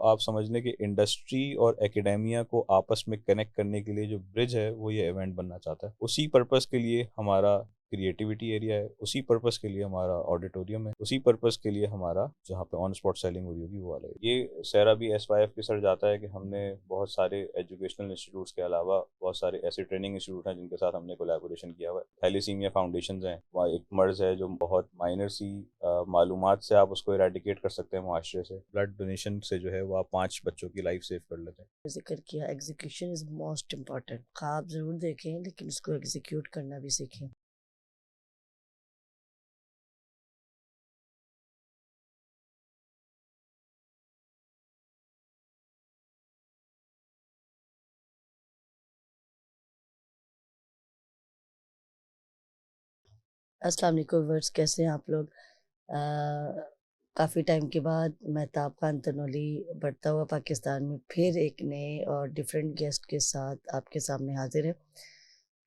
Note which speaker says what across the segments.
Speaker 1: आप समझ लें कि इंडस्ट्री और एकेडेमिया को आपस में कनेक्ट करने के लिए जो ब्रिज है वो ये इवेंट बनना चाहता है। उसी पर्पस के लिए हमारा क्रिएटिविटी एरिया है, उसी पर्पस के लिए हमारा ऑडिटोरियम है, उसी पर्पस के लिए हमारा जहाँ पे ऑन स्पॉट सेलिंग हो रही होगी वो वाला है। ये सहरा भी SYF के सर जाता है कि हमने बहुत सारे एजुकेशनल इंस्टीट्यूट्स के अलावा बहुत सारे ऐसे ट्रेनिंग इंस्टीट्यूट हैं जिनके साथ हमने कोलैबोरेशन किया हुआ है। थैलेसीमिया फाउंडेशन है, वहाँ एक मर्ज है जो बहुत माइनर सी मालूमात से आप उसको इरेडिकेट कर सकते हैं मुआशरे से। ब्लड डोनेशन से जो है वो आप 5 बच्चों की लाइफ सेव कर लेते हैं।
Speaker 2: जिक्र किया, एग्जीक्यूशन इज मोस्ट इम्पॉर्टेंट। ख्वाब जरूर देखें लेकिन उसको एग्जीक्यूट करना भी सीखें। अस्सलाम वालेकुम व्यूअर्स, कैसे हैं आप लोग? काफ़ी टाइम के बाद महताब खान तनोली बढ़ता हुआ पाकिस्तान में फिर एक नए और डिफरेंट गेस्ट के साथ आपके सामने हाजिर है।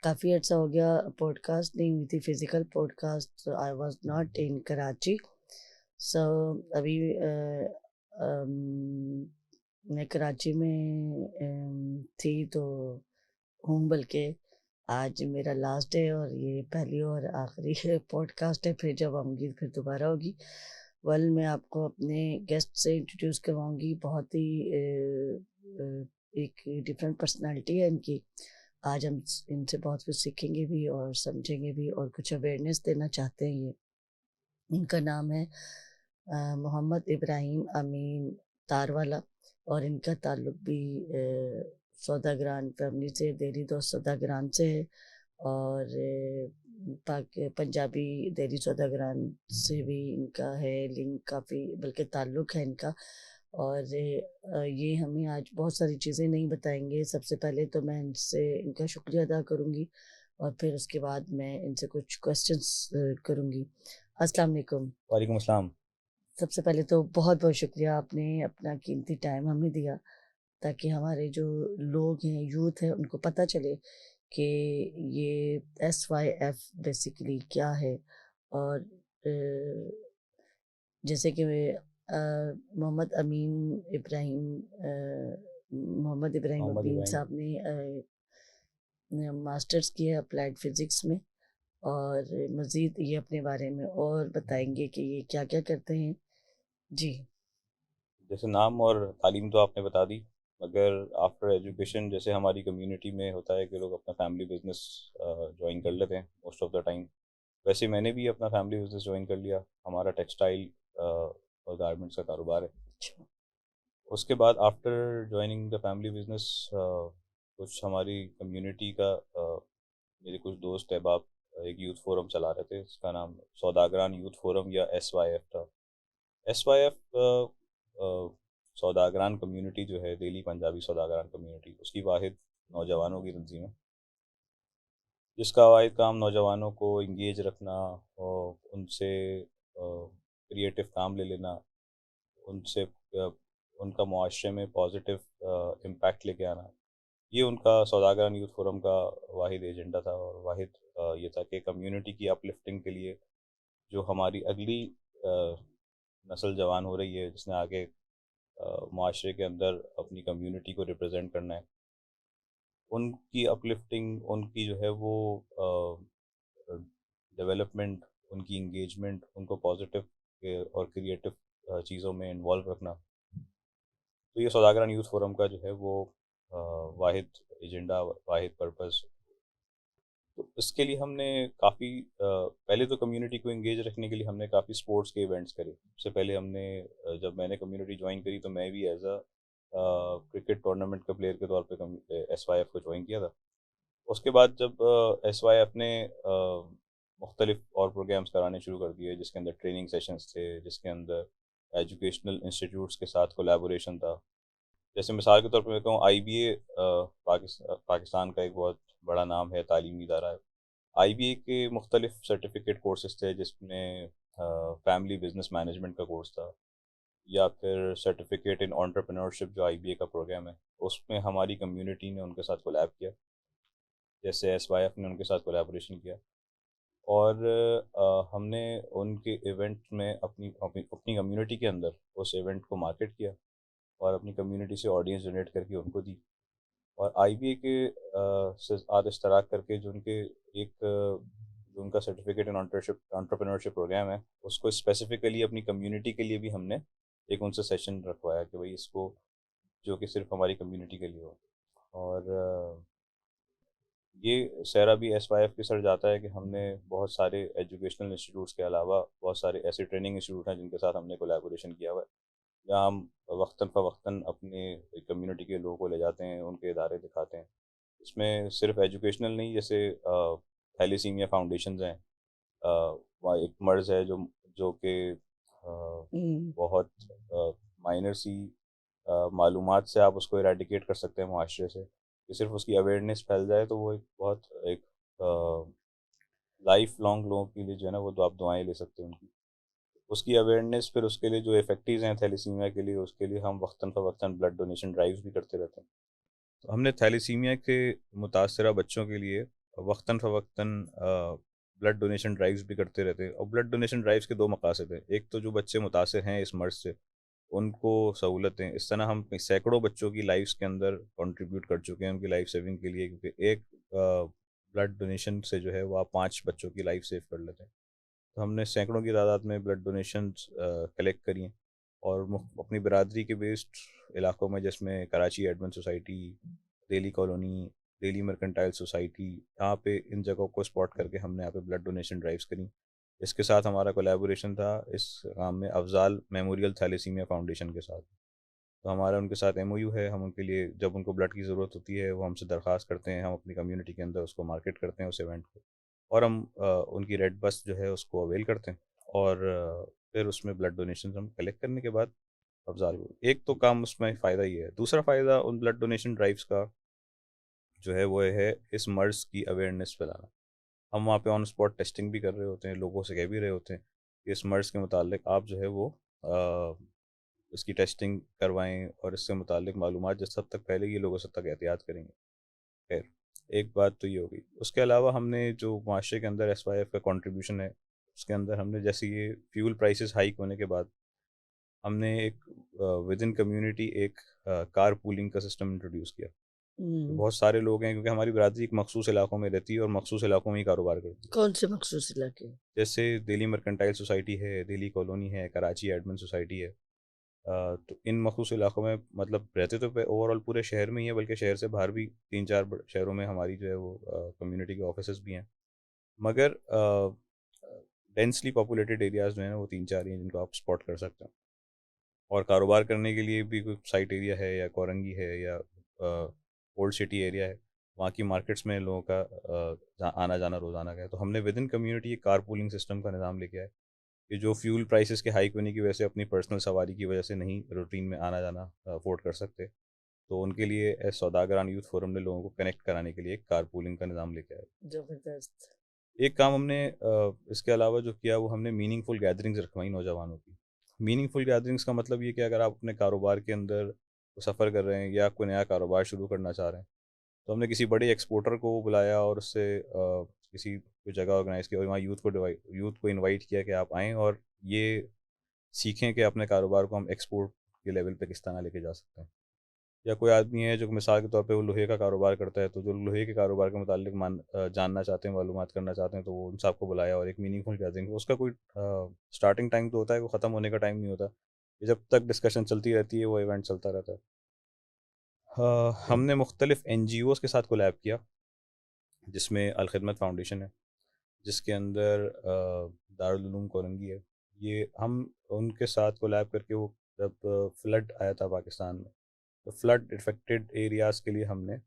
Speaker 2: काफ़ी अर्सा हो गया पॉडकास्ट नहीं हुई थी, physical podcast. I was not in Karachi. सो अभी मैं कराची में थी तो हूँ, बल्कि आज मेरा लास्ट डे और ये पहली और आखिरी पॉडकास्ट है। फिर जब आऊँगी फिर दोबारा होगी। मैं आपको अपने गेस्ट से इंट्रोड्यूस करवाऊँगी। बहुत ही एक डिफरेंट पर्सनालिटी है इनकी। आज हम इनसे बहुत कुछ सीखेंगे भी और समझेंगे भी और कुछ अवेयरनेस देना चाहते हैं। ये इनका नाम है मोहम्मद इब्राहिम अमीन तारवाला, और इनका ताल्लुक भी सौदागरान फैमिली से, देरी दोस्त सौदागरान से है। और पंजाबी देरी सौदागरान से भी इनका है लिंक काफ़ी, बल्कि ताल्लुक है इनका। और ये हमें आज बहुत सारी चीज़ें नहीं बताएंगे। सबसे पहले तो मैं इनसे इनका शुक्रिया अदा करूँगी और फिर उसके बाद मैं इनसे कुछ क्वेश्चंस करूँगी। अस्सलाम वालेकुम।
Speaker 1: वालेकुम अस्सलाम।
Speaker 2: सबसे पहले तो बहुत बहुत शुक्रिया, आपने अपना कीमती टाइम हमें दिया ताकि हमारे जो लोग हैं, यूथ है, उनको पता चले कि ये SYF बेसिकली क्या है। और जैसे कि मोहम्मद इब्राहिम
Speaker 1: मोहम्मद
Speaker 2: अमीन
Speaker 1: इब्राहिम।
Speaker 2: साहब ने मास्टर्स किया अप्लाइड फिज़िक्स में। और मज़ीद ये अपने बारे में और बताएंगे कि ये क्या क्या करते हैं। जी।
Speaker 1: जैसे नाम और तालीम तो आपने बता दी, मगर आफ्टर एजुकेशन जैसे हमारी कम्युनिटी में होता है कि लोग अपना फैमिली बिजनेस ज्वाइन कर लेते हैं मोस्ट ऑफ द टाइम। वैसे मैंने भी अपना फैमिली बिजनेस ज्वाइन कर लिया। हमारा टेक्सटाइल और गारमेंट्स का कारोबार है।
Speaker 2: अच्छा।
Speaker 1: उसके बाद after joining the family business कुछ हमारी कम्युनिटी का मेरे कुछ दोस्त अहबाब एक यूथ फोरम चला रहे थे, इसका नाम सौदागरान यूथ फोरम या SYF था। SYF सौदागरान कम्युनिटी जो है, दिल्ली पंजाबी सौदागरान कम्युनिटी, उसकी वाहिद नौजवानों की तंजीम है जिसका वाहिद काम नौजवानों को इंगेज रखना और उनसे क्रिएटिव काम ले लेना, उनसे उनका मुआशरे में पॉजिटिव इम्पैक्ट लेके आना। ये उनका सौदागरान यूथ फोरम का वाहिद एजेंडा था और वाहिद ये था कि कम्युनिटी की अपलिफ्टिंग के लिए जो हमारी अगली नस्ल जवान हो रही है जिसने आगे माशरे के अंदर अपनी कम्युनिटी को रिप्रेजेंट करना है, उनकी अपलिफ्टिंग, उनकी जो है वो डेवलपमेंट, उनकी इंगेजमेंट, उनको पॉजिटिव और क्रिएटिव चीज़ों में इन्वॉल्व रखना। तो ये सौदागरान यूथ फोरम का जो है वो वाहिद एजेंडा, वाहिद पर्पस। तो इसके लिए हमने काफ़ी पहले तो कम्युनिटी को एंगेज रखने के लिए हमने काफ़ी स्पोर्ट्स के इवेंट्स करे। उससे पहले हमने जब मैंने कम्युनिटी ज्वाइन करी तो मैं भी एज अ क्रिकेट टूर्नामेंट का प्लेयर के तौर पे SYF को ज्वाइन किया था। उसके बाद जब SYF ने मुख्तलिफ और प्रोग्राम्स कराने शुरू कर दिए जिसके अंदर ट्रेनिंग सेशंस थे, जिसके अंदर एजुकेशनल इंस्टीट्यूट्स के साथ कोलैबोरेशन था। जैसे मिसाल के तौर पे मैं कहूँ, IBA पाकिस्तान का एक बहुत बड़ा नाम है, तालीमी इदारा है। IBA के मुख्तलिफ सर्टिफिकेट कोर्सेज थे जिसमें फैमिली बिजनेस मैनेजमेंट का कोर्स था, या फिर सर्टिफिकेट इन एंटरप्रेन्योरशिप जो IBA का प्रोग्राम है, उसमें हमारी कम्युनिटी ने उनके साथ कोलैब किया, जैसे SYF ने उनके साथ कोलैबोरेशन किया। और हमने उनके इवेंट में अपनी अपनी अपनी कम्युनिटी के अंदर उस इवेंट को मार्केट किया। और अपनी कम्युनिटी से ऑडियंस जनरेट करके उनको दी। और आईबीए के से आज इश्तराक करके जो उनके एक जो उनका सर्टिफिकेट इन एंटरप्रेन्योरशिप प्रोग्राम है, उसको स्पेसिफिकली अपनी कम्युनिटी के लिए भी हमने एक उनसे सेशन रखवाया कि भाई इसको, जो कि सिर्फ हमारी कम्युनिटी के लिए हो। और ये सहरा भी एसवाईएफ के सर जाता है कि हमने बहुत सारे एजुकेशनल इंस्टीट्यूट्स के अलावा बहुत सारे ऐसे ट्रेनिंग इंस्टीट्यूट हैं जिनके साथ हमने कोलैबोरेशन किया हुआ है, जहाँ हम वक्तन फ़वक्तन अपने कम्युनिटी के लोगों को ले जाते हैं, उनके इदारे दिखाते हैं। इसमें सिर्फ एजुकेशनल नहीं, जैसे थैलीसीमिया फाउंडेशन हैं, वहाँ एक मर्ज़ है जो जो कि
Speaker 2: हम्म।
Speaker 1: बहुत माइनर सी मालूमात से आप उसको इरेडिकेट कर सकते हैं मुआशरे से, कि सिर्फ उसकी अवेयरनेस फैल जाए तो वो एक बहुत एक लाइफ लॉन्ग लोगों के लिए जो है ना, वो आप दुआएं ले सकते हैं उनकी, उसकी अवेयरनेस। फिर उसके लिए जो इफेक्टिव हैं थैलीसीमिया के लिए, उसके लिए हम वक्तन फ़वक्तन ब्लड डोनेशन ड्राइव्स भी करते रहते हैं। तो हमने थैलीसीमिया के मुतासरा बच्चों के लिए वक्तन फ़वक्तन ब्लड डोनेशन ड्राइव्स भी करते रहते हैं। और ब्लड डोनेशन ड्राइव्स के दो मकासद हैं, एक तो जो बच्चे मुतासर हैं इस मर्ज़ से उनको सहूलतें, इस तरह हम सैकड़ों बच्चों की लाइफ्स के अंदर कंट्रीब्यूट कर चुके हैं उनकी लाइफ सेविंग के लिए, क्योंकि एक ब्लड डोनेशन से जो है वो आप 5 बच्चों की लाइफ सेव कर लेते हैं। तो हमने सैकड़ों की तादाद में ब्लड डोनेशन कलेक्ट करी हैं। और अपनी बरादरी के बेस्ड इलाकों में, जिसमें Karachi Edmund society, Delhi colony, Delhi mercantile society, यहाँ पे इन जगहों को स्पॉट करके हमने यहाँ पे ब्लड डोनेशन ड्राइव्स करी। इसके साथ हमारा कोलैबोरेशन था इस काम में अफजाल मेमोरियल थैलेसीमिया फाउंडेशन के साथ। तो हमारा उनके साथ एमओयू है, हम उनके लिए जब उनको ब्लड की ज़रूरत होती है वो हमसे दरख्वास्त करते हैं, हम अपनी कम्युनिटी के अंदर उसको मार्केट करते हैं उस इवेंट को, और हम उनकी रेड बस जो है उसको अवेल करते हैं। और फिर उसमें ब्लड डोनेशन हम कलेक्ट करने के बाद अफजाल को, एक तो काम उसमें फ़ायदा ही है, दूसरा फ़ायदा उन ब्लड डोनेशन ड्राइव्स का जो है वो है इस मर्ज़ की अवेयरनेस फैलाना। हम वहाँ पे ऑन स्पॉट टेस्टिंग भी कर रहे होते हैं, लोगों से कह भी रहे होते हैं कि इस मर्ज़ के मुतालिक आप जो है वो इसकी टेस्टिंग करवाएं, और इससे मुतालिक मालूमात जिस हद तक फैलेगी लोग उस हद तक एहतियात करेंगे। खैर, एक बात तो ये होगी। उसके अलावा हमने जो माशरे के अंदर एसवाईएफ का कंट्रीब्यूशन है, उसके अंदर हमने जैसे ये फ्यूल प्राइसेस हाइक होने के बाद हमने एक विद इन कम्युनिटी एक कार पूलिंग का सिस्टम इंट्रोड्यूस किया। तो
Speaker 2: हम्म।
Speaker 1: बहुत सारे लोग हैं, क्योंकि हमारी बरादरी एक मखसूस इलाकों में रहती है और मखसूस इलाकों में ही कारोबार करती है।
Speaker 2: कौन से मखसूस इलाके?
Speaker 1: जैसे दिल्ली मर्केंटाइल सोसाइटी है, दिल्ली कॉलोनी है, कराची एडमन सोसाइटी है। तो इन मखसूस इलाकों में मतलब रहते तो ओवरऑल पूरे शहर में ही है, बल्कि शहर से बाहर भी 3-4 शहरों में हमारी जो है वो कम्युनिटी के ऑफिस भी हैं। मगर डेंसली पॉपुलेटेड एरियाज़ जो हैं वो 3-4 ही हैं जिनको आप स्पॉट कर सकते हैं। और कारोबार करने के लिए भी कोई साइट एरिया है या कोरंगी है या ओल्ड सिटी एरिया है, वहाँ की मार्केट्स में लोगों का आना जाना रोज़ाना का है। तो हमने विद इन कम्युनिटी एक कार पूलिंग सिस्टम का निज़ाम लेके आए कि जो फ्यूल प्राइसेस के हाइक होने की वजह से अपनी पर्सनल सवारी की वजह से नहीं रूटीन में आना जाना अफोर्ड कर सकते, तो उनके लिए सौदागरान यूथ फोरम ने लोगों को कनेक्ट कराने के लिए एक कार पूलिंग का निज़ाम लेके आया।
Speaker 2: जबरदस्त।
Speaker 1: एक काम हमने इसके अलावा जो किया वो हमने मीनिंगफुल गैदरिंग्स रखवाई नौजवानों की। मीनिंगफुल गैदरिंग्स का मतलब ये कि अगर आप अपने कारोबार के अंदर सफ़र कर रहे हैं या कोई नया कारोबार शुरू करना चाह रहे हैं, तो हमने किसी बड़े एक्सपोर्टर को बुलाया और उससे किसी कोई जगह ऑर्गेनाइज़ किया और वहाँ यूथ को इनवाइट किया कि आप आएँ और ये सीखें कि अपने कारोबार को हम एक्सपोर्ट के लेवल पे किस तरह लेके जा सकते हैं। या कोई आदमी है जो मिसाल के तौर पे वो लोहे का कारोबार करता है, तो जो लोहे के कारोबार के मुतालिक जानना चाहते हैं, मालूमात करना चाहते हैं, तो वो उन सबको बुलाया और एक मीनिंगफुल गैदरिंग। उसका कोई स्टार्टिंग टाइम तो होता है, वो ख़त्म होने का टाइम नहीं होता। ये जब तक डिस्कशन चलती रहती है वो इवेंट चलता रहता है। हमने मुख्तलिफ NGOs के साथ कोलैब किया, जिसमें अल खिदमत फाउंडेशन है, जिसके अंदर दारुल उलूम कोरंगी है। ये हम उनके साथ कोलैब करके, वो जब फ्लड आया था पाकिस्तान में, तो फ्लड इफेक्टेड एरियाज़ के लिए हमने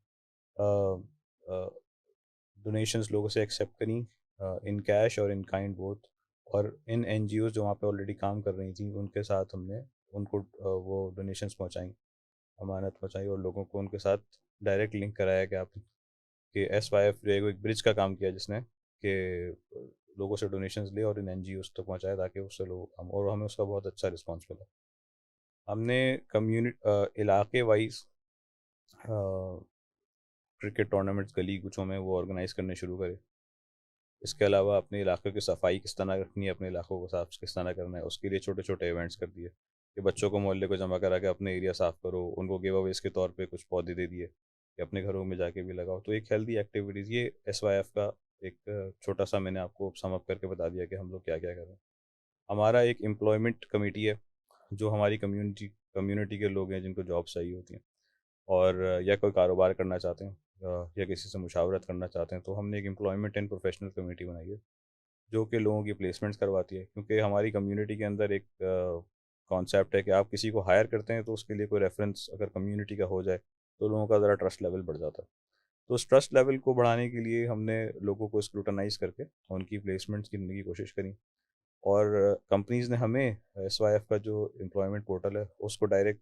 Speaker 1: डोनेशंस लोगों से एक्सेप्ट करी, इन कैश और इन काइंड बोथ। और इन NGOs जो वहाँ पे ऑलरेडी काम कर रही थी उनके साथ हमने उनको वो डोनेशंस पहुँचाई, अमानत पहुँचाई, और लोगों को उनके साथ डायरेक्ट लिंक कराया कि आप कि SYF जो है वो एक ब्रिज का काम किया जिसने कि लोगों से डोनेशंस ले और इन NGOs तक पहुँचाया, ताकि उससे लोग काम, और हमें उसका बहुत अच्छा रिस्पॉन्स मिला। हमने कम्युनिटी इलाके वाइज क्रिकेट टूर्नामेंट्स गली कुछों में वो ऑर्गेनाइज़ करने शुरू करे। इसके अलावा अपने इलाके की सफाई किस तरह रखनी है, अपने इलाकों को साफ किस तरह करना है, उसके लिए छोटे छोटे इवेंट्स कर दिए। कि बच्चों को मोहल्ले को जमा करा के अपने एरिया साफ़ करो, उनको गिव अवेज़ के तौर पे कुछ पौधे दे दिए कि अपने घरों में जाके भी लगाओ। तो एक हेल्दी एक्टिविटीज़, ये एसवाईएफ का एक छोटा-सा मैंने आपको सम अप करके बता दिया कि हम लोग क्या-क्या कर रहे हैं। हमारा एक एम्प्लॉयमेंट कमिटी है, जो हमारी कम्युनिटी कम्युनिटी के लोग हैं जिनको जॉब्स चाहिए होती हैं और या कोई कारोबार करना चाहते हैं या किसी से मुशावरत करना चाहते हैं, तो हमने एक एम्प्लॉयमेंट एंड प्रोफेशनल कमेटी बनाई है, जो कि लोगों की प्लेसमेंट्स करवाती है। क्योंकि हमारी कम्युनिटी के अंदर एक कॉन्सेप्ट है कि आप किसी को हायर करते हैं तो उसके लिए कोई रेफरेंस अगर कम्युनिटी का हो जाए, तो लोगों का ज़रा ट्रस्ट लेवल बढ़ जाता है। तो उस ट्रस्ट लेवल को बढ़ाने के लिए हमने लोगों को स्क्रूटनाइज़ करके उनकी प्लेसमेंट्स गिनने की कोशिश करी और कंपनीज़ ने हमें एसवाईएफ का जो एम्प्लॉयमेंट पोर्टल है, उसको डायरेक्ट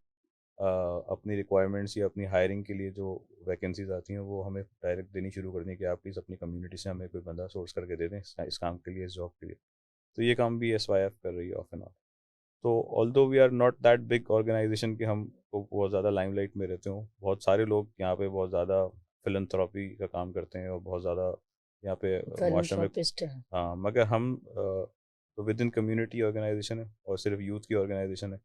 Speaker 1: अपनी रिक्वायरमेंट्स या अपनी हायरिंग के लिए जो वैकेंसीज़ आती हैं, वो हमें डायरेक्ट देनी शुरू कर दी कि आप प्लीज़ अपनी कम्युनिटी से हमें कोई बंदा सोर्स करके दे दें इस काम के लिए, इस जॉब के लिए। तो ये काम भी एसवाईएफ कर रही है ऑफ एंड ऑन। तो although we are not that big organisation कि हम को बहुत ज़्यादा लाइमलाइट में रहते हों, बहुत सारे लोग यहाँ पे बहुत ज़्यादा फिलंथ्रॉपी का काम करते हैं और बहुत ज़्यादा यहाँ पे मुआशरे में।
Speaker 2: फिलंथ्रोपिस्ट हैं।
Speaker 1: हाँ, मगर हम तो विद इन कम्युनिटी ऑर्गेनाइजेशन है और सिर्फ यूथ की ऑर्गेनाइजेशन है।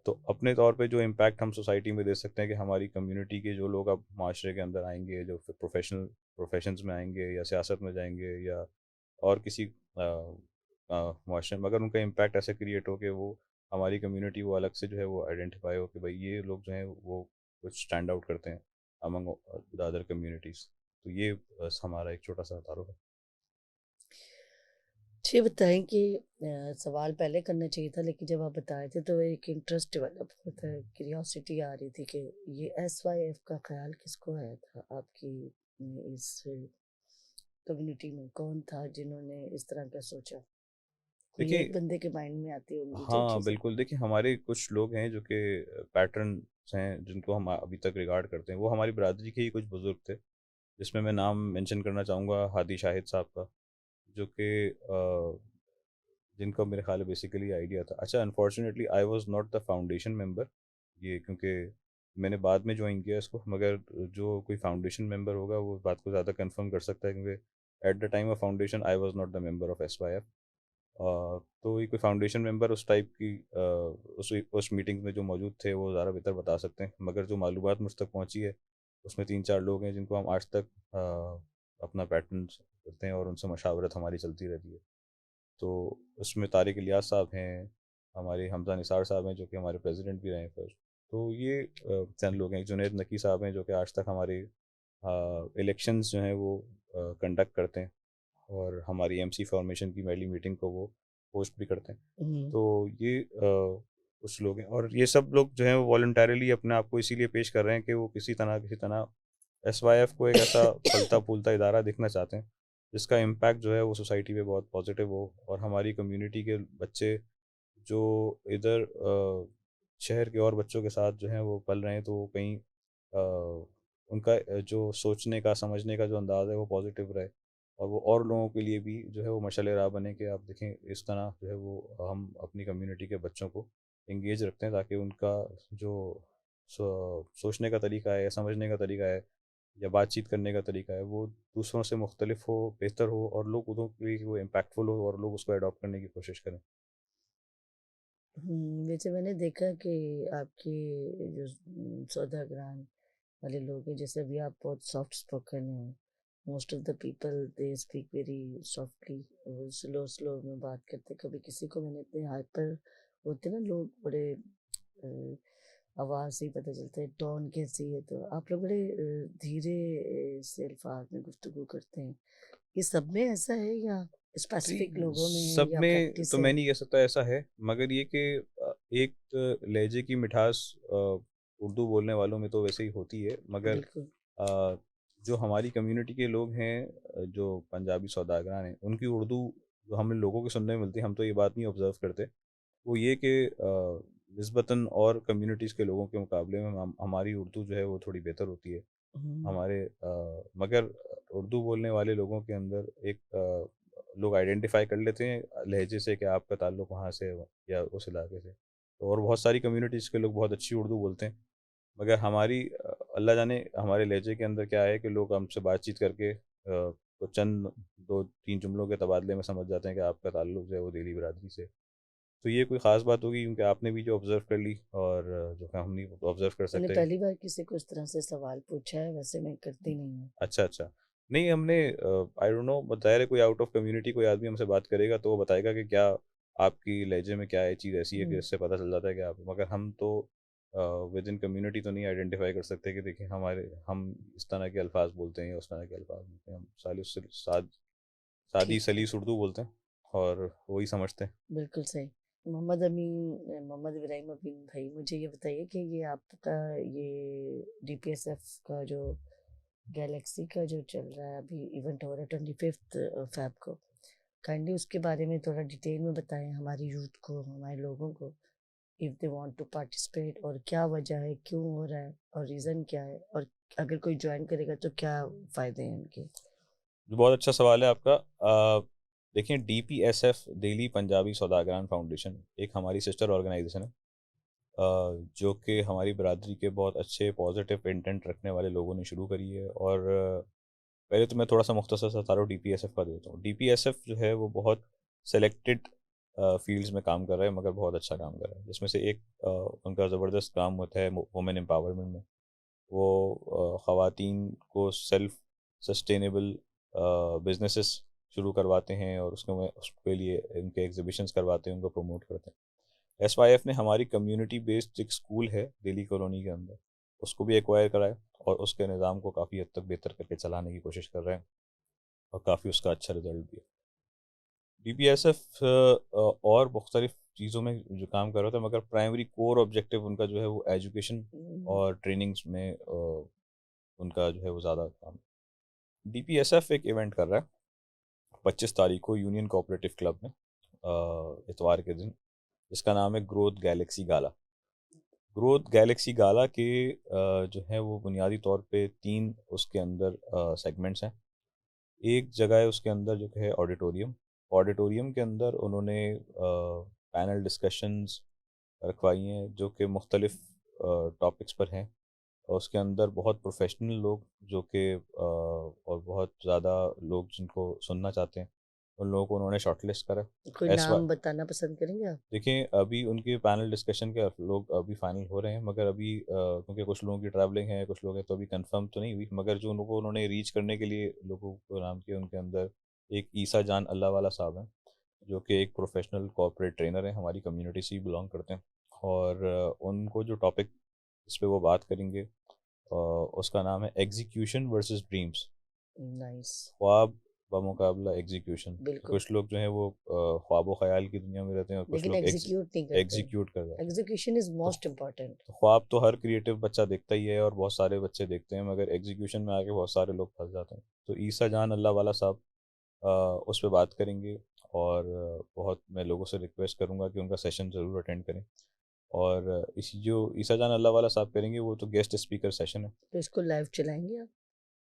Speaker 1: तो अपने तौर पे जो इम्पैक्ट हम सोसाइटी में दे सकते हैं कि हमारी कम्युनिटी के जो लोग अब माशरे के अंदर आएंगे, जो फिर प्रोफेशंस में आएंगे या सियासत में जाएंगे या और किसी माशरे में, अगर उनका इम्पैक्ट ऐसे क्रिएट हो कि वो हमारी कम्युनिटी वो अलग से जो है वो आइडेंटिफाई हो कि भाई ये लोग जो हैं वो कुछ स्टैंड आउट करते हैं अमंग द अदर कम्युनिटीज़। तो ये बस हमारा एक छोटा सा तारुफ है।
Speaker 2: जी बताएं कि सवाल पहले करना चाहिए था, लेकिन जब आप बताए थे तो एक इंटरेस्ट डेवलप हुआ था, क्यूरियोसिटी आ रही थी कि ये एसवाईएफ का ख्याल किसको आया था आपकी इस कम्युनिटी में? कौन था जिन्होंने इस तरह का सोचा? कोई एक
Speaker 1: देखिए,
Speaker 2: बंदे के माइंड में आती होंगी जो
Speaker 1: हाँ
Speaker 2: चीज़ें।
Speaker 1: बिल्कुल, देखिए हमारे कुछ लोग हैं जो कि पैटर्न्स हैं जिनको हम अभी तक रिगार्ड करते हैं, वो हमारी बरादरी के ही कुछ बुजुर्ग थे, जिसमें मैं नाम मेंशन करना चाहूँगा हादी शाहिद साहब का, जो कि जिनका मेरे ख्याल है बेसिकली आइडिया था। अच्छा, unfortunately I was not the foundation member, ये क्योंकि मैंने बाद में ज्वाइन किया इसको, मगर जो कोई फाउंडेशन मेंबर होगा वो बात को ज़्यादा कंफर्म कर सकता है, क्योंकि at the time of foundation I was not the member of SYF. तो ये कोई फाउंडेशन मेंबर उस टाइप की उस मीटिंग में जो मौजूद थे वो ज़्यादा बेहतर बता सकते हैं, मगर जो मालूमात मुझ तक पहुँची है उसमें 3-4 लोग हैं जिनको हम आज तक अपना पैटर्न करते हैं और उनसे मशावरत हमारी चलती रहती है। तो उसमें तारिक इलियास साहब हैं, हमारे हमज़ा निसार साहब हैं जो कि हमारे प्रेसिडेंट भी रहे हैं फिर। तो ये चंद लोग हैं। जुनैद नकी साहब हैं जो कि आज तक हमारे इलेक्शंस जो हैं वो कंडक्ट करते हैं और हमारी एमसी फॉर्मेशन की पहली मीटिंग को वो होस्ट भी करते हैं।
Speaker 2: हम्म।
Speaker 1: तो ये कुछ लोग हैं और ये सब लोग जो हैं वो वॉलंटरली अपने आप को इसीलिए पेश कर रहे हैं कि वो किसी तरह एसवाईएफ को एक ऐसा फलता फूलता इदारा देखना चाहते हैं जिसका इम्पैक्ट जो है वो सोसाइटी पे बहुत पॉजिटिव हो और हमारी कम्युनिटी के बच्चे जो इधर शहर के और बच्चों के साथ जो हैं वो पल रहे हैं, तो वो कहीं उनका जो सोचने का समझने का जो अंदाज़ है वो पॉजिटिव रहे और वो और लोगों के लिए भी जो है वो मशाल राह बने कि आप देखें इस तरह जो है वो हम अपनी कम्युनिटी के बच्चों को इंगेज रखते हैं, ताकि उनका जो सोचने का तरीका है या समझने का तरीका है या बातचीत करने का तरीका है वो दूसरों से मुख्तलिफ हो, बेहतर हो और लोग उनको भी वो इम्पैक्टफुल हो और लोग उसको अडॉप्ट करने की कोशिश करें।
Speaker 2: वैसे मैंने देखा कि आपके जो सौदागरान वाले लोग हैं, जैसे अभी आप बहुत सॉफ्ट स्पोकन हैं, most of the people they speak very softly, slow slow में बात करते। कभी किसी को मैंने इतने हाइपर होते ना लोग, बड़े आवाज़ से ही पता चलता है टोन कैसी है। तो आप लोग बड़े धीरे से अल्फाज में गुफ्तगू करते हैं। ये सब में ऐसा है या स्पेसिफिक
Speaker 1: नहीं,
Speaker 2: लोगों में है
Speaker 1: सब
Speaker 2: या
Speaker 1: में
Speaker 2: प्रैक्टिस
Speaker 1: तो
Speaker 2: है?
Speaker 1: मैं नहीं कह सकता ऐसा है, मगर ये कि एक लहजे की मिठास उर्दू बोलने वालों में तो वैसे ही होती है, मगर
Speaker 2: बिल्कुल।
Speaker 1: जो हमारी कम्युनिटी के लोग हैं, जो पंजाबी सौदागरान हैं, उनकी उर्दू जो हमें लोगों के सुनने में मिलती है, हम तो ये बात नहीं ऑब्जर्व करते, वो ये कि निस्बतन और कम्युनिटीज़ के लोगों के मुकाबले में हमारी उर्दू जो है वो थोड़ी बेहतर होती है।
Speaker 2: हम्म।
Speaker 1: हमारे मगर उर्दू बोलने वाले लोगों के अंदर एक लोग आइडेंटिफाई कर लेते हैं लहजे से कि आपका ताल्लुक वहाँ से है या उस इलाके से। तो और बहुत सारी कम्युनिटीज़ के लोग बहुत अच्छी उर्दू बोलते हैं, मगर हमारी अल्लाह जाने हमारे लहजे के अंदर क्या है कि लोग हमसे बातचीत करके तो चंद 2-3 जुमलों के तबादले में समझ जाते हैं कि आपका ताल्लुक जो है वो दिली बिरादरी से। तो ये कोई ख़ास बात होगी क्योंकि आपने भी जो ऑब्ज़र्व कर ली और जो है हम नहीं ऑब्ज़र्व कर
Speaker 2: मैंने
Speaker 1: सकते हैं।
Speaker 2: पहली बार किसी को इस तरह से सवाल पूछा है, वैसे मैं करती नहीं हूँ।
Speaker 1: अच्छा, अच्छा। नहीं हमने आई डोंट नो ज़ाहिर है कोई आउट ऑफ कम्युनिटी कोई आदमी हमसे बात करेगा तो वो बताएगा कि क्या आपकी लहजे में क्या ये चीज़ ऐसी है कि
Speaker 2: हुँ,
Speaker 1: इससे पता चल जाता है कि आप मगर हम तो विद इन कम्युनिटी तो नहीं आइडेंटिफ़ाई कर सकते कि देखिए हम इस तरह के अल्फ़ाज़ बोलते हैं या उस तरह के अल्फ़ाज़ बोलते हैं। हम सादी
Speaker 2: ठीक है,
Speaker 1: सलीस उर्दू बोलते हैं और वही समझते हैं।
Speaker 2: बिल्कुल सही। मोहम्मद इब्राहिम अमीन भाई, मुझे ये बताइए कि ये आपका ये डीपीएसएफ का जो गैलेक्सी का जो चल रहा है अभी इवेंट हो रहा है 25th फ़ेब को, काइंडली उसके बारे में थोड़ा डिटेल में बताएँ हमारी यूथ को, हमारे लोगों को, if they want to participate और क्या वजह है, क्यों हो रहा है और रीज़न क्या है और अगर कोई जॉइन करेगा तो क्या फ़ायदे हैं उनके?
Speaker 1: बहुत अच्छा सवाल है आपका। देखिए डीपीएसएफ दिल्ली पंजाबी सौदागरान फाउंडेशन एक हमारी सिस्टर ऑर्गेनाइजेशन है। जो कि हमारी बरादरी के बहुत अच्छे पॉजिटिव इंटेंट रखने वाले लोगों ने शुरू करी है और पहले तो मैं थोड़ा सा मुख्तसर सा तारुफ डीपीएसएफ का देता हूँ। डीपीएसएफ जो है वो बहुत सेलेक्टेड फील्ड्स में काम कर रहा है मगर बहुत अच्छा काम कर रहा है जिसमें से एक उनका ज़बरदस्त काम होता है वुमेन एम्पावरमेंट में। वो ख़वातीन को सेल्फ सस्टेनेबल बिजनेसेस शुरू करवाते हैं और उसके लिए उनके एग्जीबिशंस करवाते हैं उनको प्रमोट करते हैं। एसवाईएफ ने हमारी कम्युनिटी बेस्ड एक स्कूल है दिल्ली कॉलोनी के अंदर उसको भी एक्वायर करा है और उसके निज़ाम को काफ़ी हद तक बेहतर करके चलाने की कोशिश कर रहे हैं और काफ़ी उसका अच्छा रिजल्ट भी है। बीपीएसएफ और मुख्तलिफ चीज़ों में जो काम कर रहा था मगर प्राइमरी कोर ऑब्जेक्टिव उनका जो है वो एजुकेशन
Speaker 2: हुँ,
Speaker 1: और ट्रेनिंग्स में उनका जो है वो ज़्यादा काम। डीपीएसएफ एक इवेंट कर रहा है 25 तारीख को यूनियन कोऑपरेटिव क्लब में इतवार के दिन जिसका नाम है ग्रोथ गैलेक्सी गाला। ग्रोथ गैलेक्सी गाला के जो है वो बुनियादी तौर पे 3 उसके अंदर सेगमेंट्स हैं। एक जगह है उसके अंदर जो कि है ऑडिटोरियम। ऑडिटोरियम के अंदर उन्होंने पैनल डिस्कशंस रखवाई हैं जो कि मुख्तलिफ टॉपिक्स पर हैं और उसके अंदर बहुत प्रोफेशनल लोग जो कि और बहुत ज़्यादा लोग जिनको सुनना चाहते हैं उन लोगों को उन्होंने शॉर्टलिस्ट करा।
Speaker 2: कोई
Speaker 1: एस वाई
Speaker 2: नाम बताना पसंद करेंगे आप?
Speaker 1: देखिए अभी उनके पैनल डिस्कशन के लोग अभी फाइनल हो रहे हैं मगर अभी क्योंकि कुछ लोगों की ट्रैवलिंग है कुछ लोग हैं तो अभी कंफर्म तो नहीं हुई मगर जो लोगों को उन्होंने रीच करने के लिए लोगों को नाम किया उनके अंदर एक ईसा जान अल्लाह वाला साहब हैं जो कि एक प्रोफेशनल कॉर्पोरेट ट्रेनर हैं हमारी कम्युनिटी से ही बिलोंग करते हैं और उनको जो टॉपिक इस पे वो बात करेंगे उसका नाम है एग्जीक्यूशन वर्सेस ड्रीम्स।
Speaker 2: नाइस,
Speaker 1: ख्वाब बमुकाबला एग्जीक्यूशन।
Speaker 2: बिल्कुल।
Speaker 1: कुछ लोग जो हैं वो ख्वाब ख्याल की दुनिया में रहते हैं और कुछ
Speaker 2: लेकिन
Speaker 1: लोग
Speaker 2: एग्ज़ीक्यूट नहीं करते।
Speaker 1: एग्जीक्यूट कर जाते हैं।
Speaker 2: एग्ज़ीक्यूशन इज़
Speaker 1: तो
Speaker 2: मोस्ट इम्पोर्टेंट।
Speaker 1: तो ख्वाब तो हर क्रिएटिव बच्चा देखता ही है और बहुत सारे बच्चे देखते हैं मगर एग्जीक्यूशन में आके बहुत सारे लोग फंस जाते हैं। तो ईसा जान अल्लाह वाला साहब उस पे बात करेंगे और बहुत मैं लोगों से रिक्वेस्ट करूंगा कि उनका सेशन ज़रूर अटेंड करें और इसी जो ईसा जान अल्लाह वाला साहब करेंगे वो तो गेस्ट स्पीकर सेशन है।
Speaker 2: तो इसको लाइव चलाएँगे आप?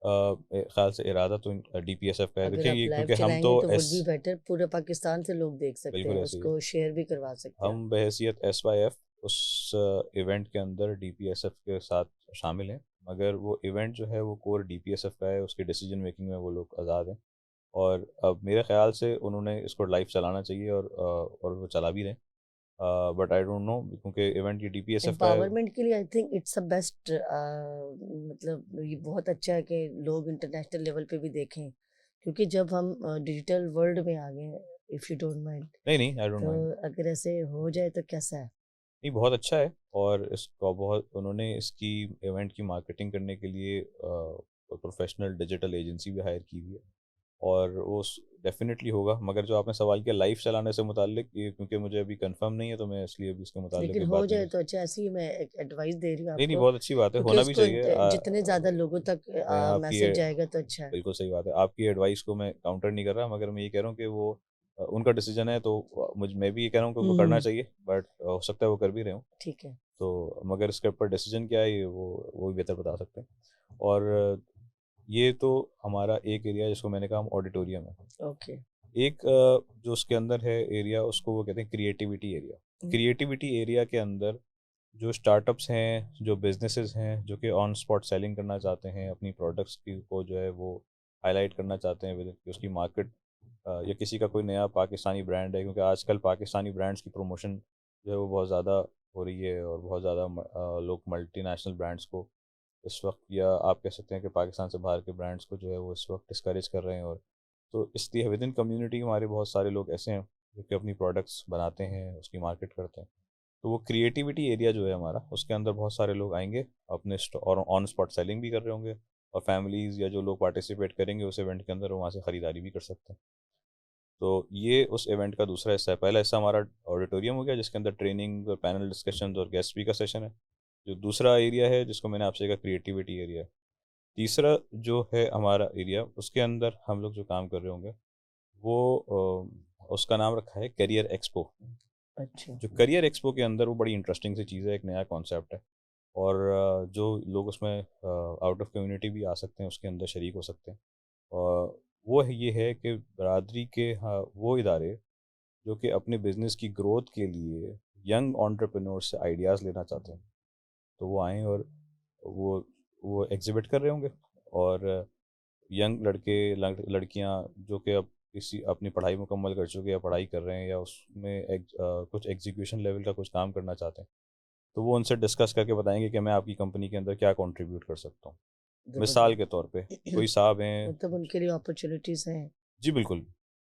Speaker 1: ख्याल से इरादा तो डीपीएसएफ का है
Speaker 2: अगर
Speaker 1: देखिए
Speaker 2: आप
Speaker 1: ये
Speaker 2: लाइव
Speaker 1: क्योंकि हम तो
Speaker 2: चलाएँगे तो वुड
Speaker 1: एस
Speaker 2: बी बेटर, पूरे पाकिस्तान से लोग देख सकते
Speaker 1: बिल्कुल
Speaker 2: हैं,
Speaker 1: ऐसे ही है।
Speaker 2: उसको शेयर भी करवा सकते हैं आप।
Speaker 1: हम बहैसियत एसवाईएफ उस इवेंट के अंदर डीपीएसएफ के साथ शामिल हैं मगर वो इवेंट जो है वो कोर डीपीएसएफ का है उसकी डिसीजन मेकिंग में वो लोग आज़ाद हैं और अब मेरे ख्याल से उन्होंने इसको लाइव चलाना चाहिए और वो चला भी रहे हैं बट आई डोंट नो क्योंकि इवेंट ये डीपीएसएफ का है।
Speaker 2: एम्पावरमेंट के लिए I think it's a best, मतलब ये बहुत अच्छा है कि लोग इंटरनेशनल लेवल पे भी देखें, क्योंकि जब हम डिजिटल वर्ल्ड में आ गए हैं, इफ़ यू डोंट माइंड,
Speaker 1: नहीं नहीं आई डोंट
Speaker 2: तो
Speaker 1: माइंड।
Speaker 2: अगर ऐसे हो जाए तो कैसा है?
Speaker 1: नहीं बहुत अच्छा है और इसका बहुत उन्होंने इसकी इवेंट की मार्केटिंग करने के लिए प्रोफेशनल डिजिटल एजेंसी भी हायर की हुई है और वो डेफिनेटली होगा मगर जो आपने सवाल किया लाइव चलाने से मुतालिक ये क्योंकि मुझे अभी कंफर्म नहीं है तो मैं इसलिए अभी इसके मुतालिक
Speaker 2: लेकिन
Speaker 1: कोई
Speaker 2: हो
Speaker 1: बात नहीं
Speaker 2: जाए
Speaker 1: कर
Speaker 2: तो अच्छा, ऐसी ही मैं एक एडवाइस दे रही हूँ
Speaker 1: नहीं नहीं
Speaker 2: आपको,
Speaker 1: बहुत अच्छी बात है
Speaker 2: क्योंकि
Speaker 1: होना भी
Speaker 2: उसको
Speaker 1: चाहिए
Speaker 2: जितने ज़्यादा लोगों तक
Speaker 1: मैं आपकी
Speaker 2: मैसेज जाएगा तो अच्छा है।
Speaker 1: बिल्कुल सही बात है आपकी एडवाइस को मैं काउंटर नहीं कर रहा मगर मैं ये कह रहा हूँ कि वो उनका डिसीजन है तो मुझ मैं भी ये कह रहा हूँ कि उनको करना
Speaker 2: हुँ,
Speaker 1: चाहिए बट हो सकता है वो कर भी रहे हो
Speaker 2: ठीक है,
Speaker 1: तो मगर इसके ऊपर डिसीजन क्या है ये वो भी बेहतर बता सकते हैं और ये तो हमारा एक एरिया जिसको मैंने कहा ऑडिटोरियम है।
Speaker 2: ओके।
Speaker 1: एक जो उसके अंदर है एरिया उसको वो कहते हैं क्रिएटिविटी एरिया।
Speaker 2: हुँ,
Speaker 1: क्रिएटिविटी एरिया के अंदर जो स्टार्टअप्स हैं जो बिजनेसेस हैं जो कि ऑन स्पॉट सेलिंग करना चाहते हैं अपनी प्रोडक्ट्स की को जो है वो हाईलाइट करना चाहते हैं विद उसकी मार्केट या किसी का कोई नया पाकिस्तानी ब्रांड है, क्योंकि आजकल पाकिस्तानी ब्रांड्स की प्रमोशन जो है वो बहुत ज़्यादा हो रही है, और बहुत ज़्यादा लोग मल्टीनेशनल ब्रांड्स को इस वक्त, या आप कह सकते हैं कि पाकिस्तान से बाहर के ब्रांड्स को जो है वो इस वक्त डिस्करेज कर रहे हैं। और तो इसलिए विद इन कम्युनिटी हमारे बहुत सारे लोग ऐसे हैं जो कि अपनी प्रोडक्ट्स बनाते हैं, उसकी मार्केट करते हैं। तो वो क्रिएटिविटी एरिया जो है हमारा, उसके अंदर बहुत सारे लोग आएंगे, अपने और ऑन स्पॉट सेलिंग भी कर रहे होंगे, और फैमिलीज़ या जो लोग पार्टिसिपेट करेंगे उस इवेंट के अंदर वो वहाँ से ख़रीदारी भी कर सकते हैं। तो ये उस इवेंट का दूसरा हिस्सा है। पहला हिस्सा हमारा ऑडिटोरियम हो गया, जिसके अंदर ट्रेनिंग और पैनल डिस्कशन और गेस्ट स्पीकर सेशन है। जो दूसरा एरिया है जिसको मैंने आपसे कहा क्रिएटिविटी एरिया है। तीसरा जो है हमारा एरिया, उसके अंदर हम लोग जो काम कर रहे होंगे वो उसका नाम रखा है करियर एक्सपो।
Speaker 2: अच्छा।
Speaker 1: जो करियर एक्सपो के अंदर वो बड़ी इंटरेस्टिंग सी चीज़ है, एक नया कॉन्सेप्ट है। और जो लोग उसमें आउट ऑफ कम्युनिटी भी आ सकते हैं, उसके अंदर शरीक हो सकते हैं। और वो ये है कि बरादरी के, हाँ, वो इदारे जो कि अपने बिजनेस की ग्रोथ के लिए यंग एंटरप्रेन्योर से आइडियाज़ लेना चाहते हैं, तो वो आएँ, और वो वो एग्जिबिट कर रहे होंगे। और यंग लड़के लड़कियां जो कि अब किसी अपनी पढ़ाई मुकम्मल कर चुके हैं, या पढ़ाई कर रहे हैं, या उसमें कुछ एग्जीक्यूशन लेवल का कुछ काम करना चाहते हैं, तो वो उनसे डिस्कस करके बताएंगे कि मैं आपकी कंपनी के अंदर क्या कंट्रीब्यूट कर सकता हूँ। मिसाल के तौर पे कोई
Speaker 2: जबरदस्त।
Speaker 1: साहब हैं।
Speaker 2: मतलब उनके लिए अपॉर्चुनिटीज हैं।
Speaker 1: जी बिल्कुल।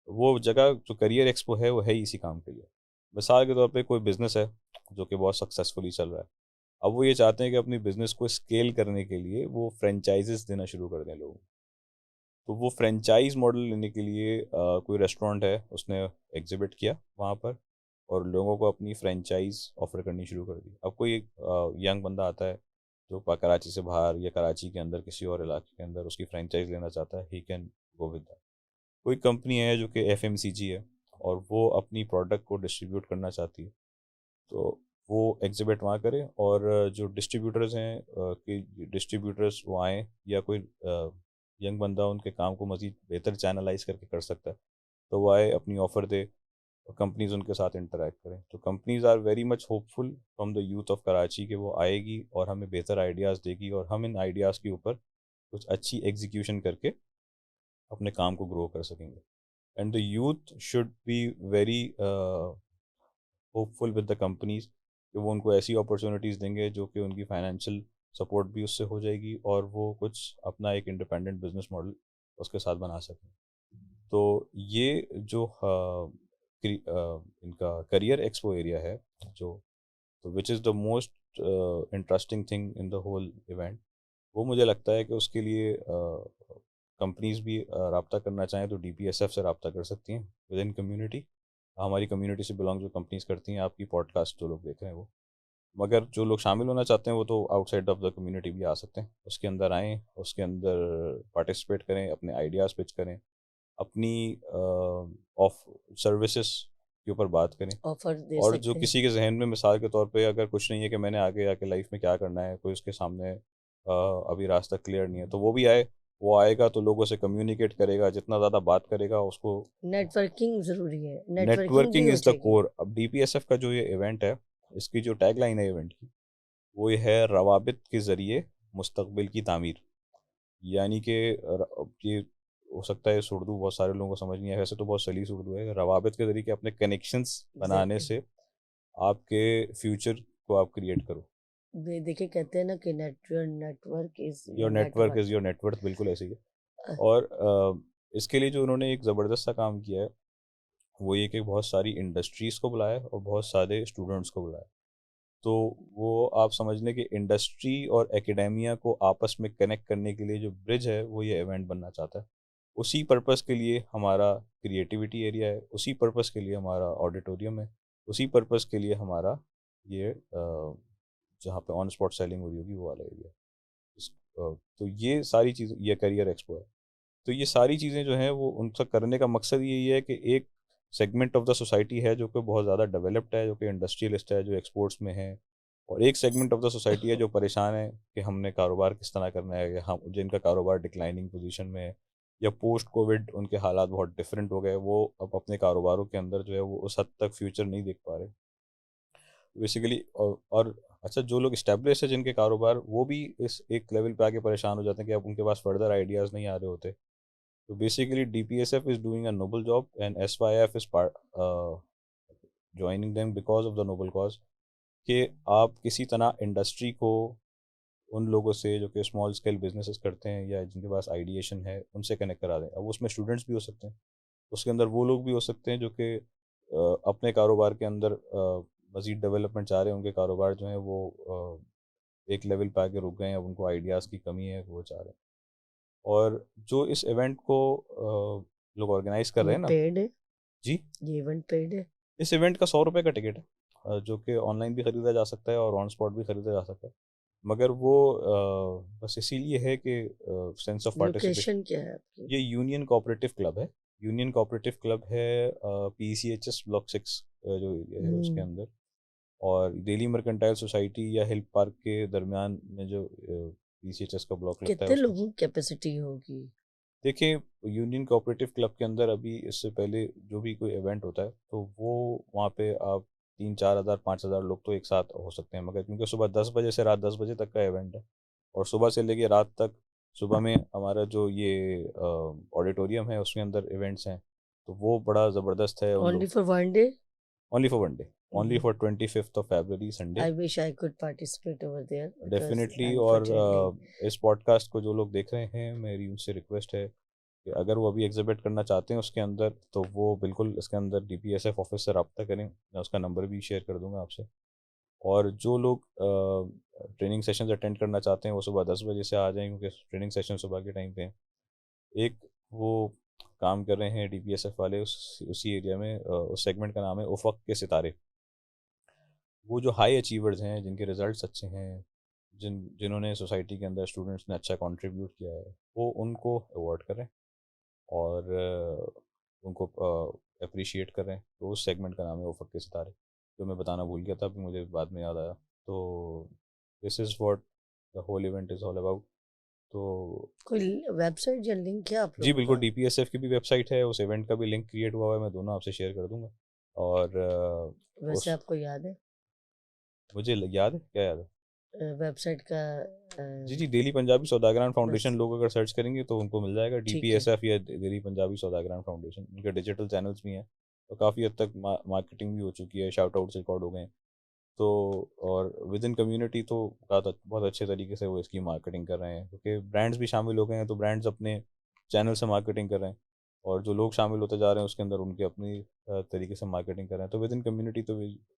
Speaker 1: वो जगह जो करियर एक्सपो है वो है ही इसी काम के लिए। मिसाल के तौर पे कोई बिज़नेस है जो कि बहुत सक्सेसफुली चल रहा है। अब वो ये चाहते हैं कि अपनी बिज़नेस को स्केल करने के लिए वो फ्रेंचाइजेस देना शुरू कर दें लोगों को। तो वो फ्रेंचाइज मॉडल लेने के लिए कोई रेस्टोरेंट है, उसने एग्जिबिट किया वहाँ पर, और लोगों को अपनी फ्रेंचाइज ऑफर करनी शुरू कर दी। अब कोई यंग बंदा आता है जो कराची से बाहर या कराची के अंदर किसी और इलाके के अंदर उसकी फ्रेंचाइज लेना चाहता है, he can go with that. कोई कंपनी है जो कि एफएमसीजी है, और वो अपनी प्रोडक्ट को डिस्ट्रीब्यूट करना चाहती है, तो वो एग्जिबिट वहाँ करें, और जो डिस्ट्रीब्यूटर्स हैं कि डिस्ट्रीब्यूटर्स वो आएँ, या कोई यंग बंदा उनके काम को मज़ीद बेहतर चैनलाइज करके कर सकता है, तो वो आए अपनी ऑफ़र दे, और कंपनीज उनके साथ इंटरेक्ट करें। तो companies are very much hopeful from the youth of Karachi कि वो आएगी और हमें बेहतर आइडियाज़ देगी, और हम इन आइडियाज़ के ऊपर कुछ अच्छी एग्जीक्यूशन करके अपने काम को ग्रो कर सकेंगे। And the youth should be very hopeful with the companies कि वो उनको ऐसी अपॉर्चुनिटीज़ देंगे जो कि उनकी फाइनेंशियल सपोर्ट भी उससे हो जाएगी, और वो कुछ अपना एक इंडिपेंडेंट बिजनेस मॉडल उसके साथ बना सकें। तो ये जो इनका करियर एक्सपो एरिया है, जो तो which is the most interesting thing in the whole event, वो मुझे लगता है कि उसके लिए कंपनीज भी रब्ता करना चाहें तो डीपीएसएफ से रब्ता कर सकती हैं विद इन कम्युनिटी। हमारी कम्युनिटी से बिलोंग जो कंपनीज करती हैं, आपकी पॉडकास्ट जो लोग देख रहे हैं वो, मगर जो लोग शामिल होना चाहते हैं वो तो आउटसाइड ऑफ द कम्युनिटी भी आ सकते हैं, उसके अंदर आएँ, उसके अंदर पार्टिसिपेट करें, अपने आइडियाज़ पिच करें, अपनी ऑफ सर्विसेज के ऊपर बात करें।
Speaker 2: ऑफर दे
Speaker 1: और जो
Speaker 2: सकते हैं।
Speaker 1: किसी के जहन में मिसाल के तौर पे अगर कुछ नहीं है कि मैंने आगे आके लाइफ में क्या करना है, कोई उसके सामने अभी रास्ता क्लियर नहीं है, तो वो भी आए। वो आएगा तो लोगों से कम्युनिकेट करेगा, जितना ज़्यादा बात करेगा उसको।
Speaker 2: नेटवर्किंग जरूरी है, नेटवर्किंग भी
Speaker 1: नेटवर्किंग
Speaker 2: हो
Speaker 1: इज़ द
Speaker 2: जाएगी।
Speaker 1: कोर। अब डीपीएसएफ का जो ये इवेंट है, इसकी जो टैगलाइन है इवेंट की, वो ये है रवाबित के ज़रिए मुस्तकबिल की तामीर। यानी कि ये हो सकता है इस उर्दू बहुत सारे लोगों को समझ नहीं आए, वैसे तो बहुत सलीस उर्दू है। रवाबित के ज़रिए अपने कनेक्शंस बनाने
Speaker 2: एग्जैक्टली।
Speaker 1: से आपके फ्यूचर को आप क्रिएट करो।
Speaker 2: देखिए कहते हैं ना कि network is your
Speaker 1: your network
Speaker 2: net worth.
Speaker 1: Is your net worth, बिल्कुल ऐसे ही है। और इसके लिए जो उन्होंने एक ज़बरदस्त सा काम किया है, वो ये कि बहुत सारी इंडस्ट्रीज़ को बुलाया और बहुत सारे स्टूडेंट्स को बुलाया। तो वो आप समझ लें कि इंडस्ट्री और एकेडेमिया को आपस में कनेक्ट करने के लिए जो ब्रिज है वो ये इवेंट बनना चाहता है। उसी पर्पस के लिए हमारा क्रिएटिविटी एरिया है, उसी पर्पस के लिए हमारा ऑडिटोरियम है, उसी पर्पस के लिए हमारा ये जहाँ पे ऑन स्पॉट सेलिंग हो रही होगी वो वाला एरिया। तो ये सारी चीज़, ये करियर एक्सपो है। तो ये सारी चीज़ें जो हैं वो उनका करने का मकसद यही है कि एक सेगमेंट ऑफ द सोसाइटी है जो कि बहुत ज़्यादा डेवलप्ड है, जो कि इंडस्ट्रियलिस्ट है, जो एक्सपोर्ट्स में है, और एक सेगमेंट ऑफ द सोसाइटी है जो परेशान है कि हमने कारोबार किस तरह करना है, या हम जिनका कारोबार डिक्लाइनिंग पोजीशन में है, या पोस्ट कोविड उनके हालात बहुत डिफरेंट हो गए, वो अब अपने कारोबारों के अंदर जो है वो उस हद तक फ्यूचर नहीं देख पा रहे बेसिकली। और अच्छा, जो लोग इस्टेब्लिश है जिनके कारोबार, वो भी इस एक लेवल पे आके परेशान हो जाते हैं कि अब उनके पास फर्दर आइडियाज़ नहीं आ रहे होते। So basically, DPSF is doing a noble job, and SYF is joining them because of the noble cause. कि आप किसी तरह इंडस्ट्री को उन लोगों से जो कि स्मॉल स्केल बिजनेसेस करते हैं या जिनके पास आइडिएशन है उनसे कनेक्ट करा दें। अब उसमें स्टूडेंट्स भी हो सकते हैं, उसके अंदर वो लोग भी हो सकते हैं जो कि अपने कारोबार के अंदर मज़ीद डेवलपमेंट चाह रहे हैं, उनके कारोबार जो हैं वो एक लेवल पे आके रुक गए हैं, अब उनको आइडियाज़ की कमी है, वो चाह रहे हैं। और जो इस इवेंट को लोग ऑर्गेनाइज कर रहे
Speaker 2: ये
Speaker 1: हैं ना।
Speaker 2: पेड है?
Speaker 1: जी,
Speaker 2: ये इवेंट पेड है?
Speaker 1: इस इवेंट का 100 रुपये का टिकट है, जो कि ऑनलाइन भी ख़रीदा जा सकता है और ऑन स्पॉट भी ख़रीदा जा सकता है। मगर वो बस इसीलिए है कि सेंस ऑफ पार्टिसिपेशन।
Speaker 2: लोकेशन क्या है आपकी?
Speaker 1: ये यूनियन कोऑपरेटिव क्लब है। यूनियन कोऑपरेटिव क्लब है PCHS ब्लॉक 6 जो एरिया है उसके अंदर। और दिल्ली मर्केंटाइल सोसाइटी या हिल पार्क के दरमियान में जो PCHS का ब्लॉक लगता है
Speaker 2: कितने
Speaker 1: उसमें।
Speaker 2: लोगों की कैपेसिटी होगी?
Speaker 1: देखिए, यूनियन कोऑपरेटिव क्लब के अंदर अभी इससे पहले जो भी कोई इवेंट होता है तो वो वहाँ पे आप 3-4 हज़ार 5 हज़ार लोग तो एक साथ हो सकते हैं, मगर क्योंकि सुबह 10 बजे से रात 10 बजे तक का इवेंट है और सुबह से लेके रात तक, सुबह में हमारा जो ये ऑडिटोरियम है उसके अंदर इवेंट्स हैं, तो वो बड़ा ज़बरदस्त है उन
Speaker 2: ओनली
Speaker 1: लोग।
Speaker 2: For one day?
Speaker 1: Only for 1 day, only for 25th of February Sunday.
Speaker 2: I wish I could participate over there because
Speaker 1: definitely. और
Speaker 2: अनफॉर्चुनेटली
Speaker 1: इस पॉडकास्ट को जो लोग देख रहे हैं, मेरी उनसे रिक्वेस्ट है कि अगर वो अभी एग्जिबिट करना चाहते हैं उसके अंदर, तो वो बिल्कुल इसके अंदर DPSF ऑफिस से रब्ता करें। मैं उसका नंबर भी शेयर कर दूंगा आपसे। और जो लोग ट्रेनिंग सेशंस अटेंड करना चाहते हैं वो सुबह 10 बजे से आ जाएं, क्योंकि ट्रेनिंग सेशन सुबह के टाइम पे हैं। एक वो काम कर रहे हैं DPSF वाले उसी एरिया में, उस सेगमेंट का नाम है उफक के सितारे। वो जो हाई अचीवर्स हैं, जिनके रिजल्ट्स अच्छे हैं, जिन्होंने सोसाइटी के अंदर स्टूडेंट्स ने अच्छा कंट्रीब्यूट किया है, वो उनको अवार्ड करें और उनको अप्रिशिएट कर रहे हैं। तो उस सेगमेंट का नाम है उफक के सितारे, जो मैं बताना भूल गया था, अभी मुझे बाद में याद आया। तो this is what the whole event is all about. तो
Speaker 2: कोई वेबसाइट या लिंक है आप
Speaker 1: जी
Speaker 2: लोगों
Speaker 1: बिल्कुल,
Speaker 2: का?
Speaker 1: DPSF की भी वेबसाइट है, उस इवेंट का भी लिंक क्रिएट हुआ हुआ है, मैं दोनों आपसे शेयर कर दूंगा। और
Speaker 2: वैसे
Speaker 1: उस
Speaker 2: आपको याद है
Speaker 1: मुझे याद है, क्या याद है?
Speaker 2: वेबसाइट का?
Speaker 1: जी जी, दिल्ली पंजाबी सौदागरान फाउंडेशन
Speaker 2: बस
Speaker 1: लोग अगर सर्च करेंगे तो उनको मिल जाएगा,
Speaker 2: ठीक है।
Speaker 1: DPSF या दिल्ली पंजाबी सौदागरान फाउंडेशन। उनके डिजिटल चैनल्स भी हैं और काफ़ी हद तक मार्केटिंग भी हो चुकी है, शाउट आउट्स रिकॉर्ड हो गए हैं। तो और विद इन कम्युनिटी तो बहुत अच्छे तरीके से वो इसकी मार्केटिंग कर रहे हैं, क्योंकि ब्रांड्स भी शामिल हो गए हैं, तो ब्रांड्स अपने चैनल से मार्केटिंग कर रहे हैं और जो लोग शामिल होते जा रहे हैं उसके अंदर उनके अपनी तरीके से मार्केटिंग कर रहे हैं। तो विद इन कम्युनिटी तो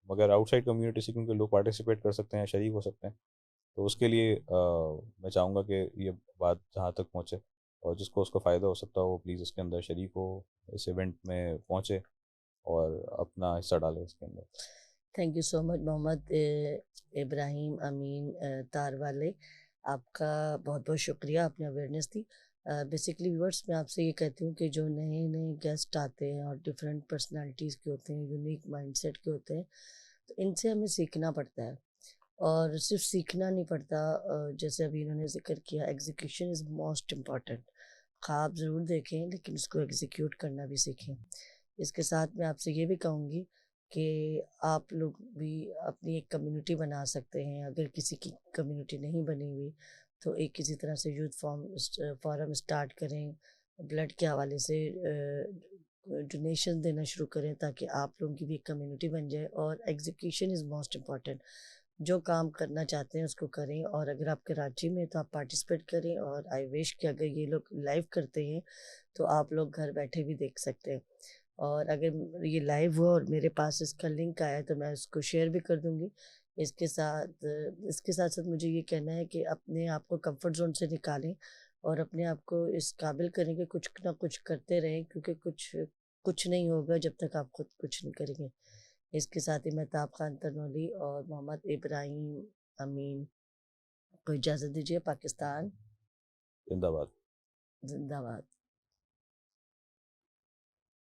Speaker 1: मगर आउटसाइड कम्युनिटी से क्योंकि लोग पार्टिसिपेट कर सकते हैं, शरीक हो सकते हैं, तो उसके लिए मैं चाहूँगा कि ये बात जहाँ तक पहुँचे और जिसको उसका फ़ायदा हो सकता हो वो प्लीज़ इसके अंदर शरीक हो, इस इवेंट में पहुँचे और अपना हिस्सा डालें इसके अंदर।
Speaker 2: Thank you so much Mohammad Ibrahim Amin तार वाले। आपका बहुत बहुत शुक्रिया, आपने अवेयरनेस दी। बेसिकली व्यूअर्स, मैं आपसे ये कहती हूँ कि जो नए नए गेस्ट आते हैं और डिफरेंट पर्सनालिटीज़ के होते हैं, यूनिक माइंडसेट के होते हैं, तो इनसे हमें सीखना पड़ता है। और सिर्फ सीखना नहीं पड़ता, जैसे अभी इन्होंने जिक्र किया, एग्जीक्यूशन इज़ मोस्ट इम्पॉर्टेंट। ख्वाब ज़रूर देखें लेकिन उसको एग्जीक्यूट करना भी सीखें। इसके साथ मैं आपसे ये भी कहूँगी कि आप लोग भी अपनी एक कम्युनिटी बना सकते हैं। अगर किसी की कम्युनिटी नहीं बनी हुई तो एक किसी तरह से यूथ फॉरम स्टार्ट करें, ब्लड के हवाले से डोनेशन देना शुरू करें, ताकि आप लोगों की भी एक कम्युनिटी बन जाए। और एग्जीक्यूशन इज़ मोस्ट इम्पॉर्टेंट। जो काम करना चाहते हैं उसको करें, और अगर आप कराची में तो आप पार्टिसिपेट करें। और आई विश कि अगर ये लोग लाइव करते हैं तो आप लोग घर बैठे भी देख सकते हैं। और अगर ये लाइव हुआ और मेरे पास इसका लिंक आया तो मैं उसको शेयर भी कर दूंगी। इसके साथ साथ मुझे ये कहना है कि अपने आप को कंफर्ट जोन से निकालें और अपने आप को इस काबिल करें कि कुछ ना कुछ करते रहें, क्योंकि कुछ कुछ नहीं होगा जब तक आप खुद कुछ नहीं करेंगे। इसके साथ ही महताब खान तनोली और मोहम्मद इब्राहिम अमीन को इजाज़त दीजिए। पाकिस्तान
Speaker 1: जिंदाबाद।
Speaker 2: जिंदाबाद।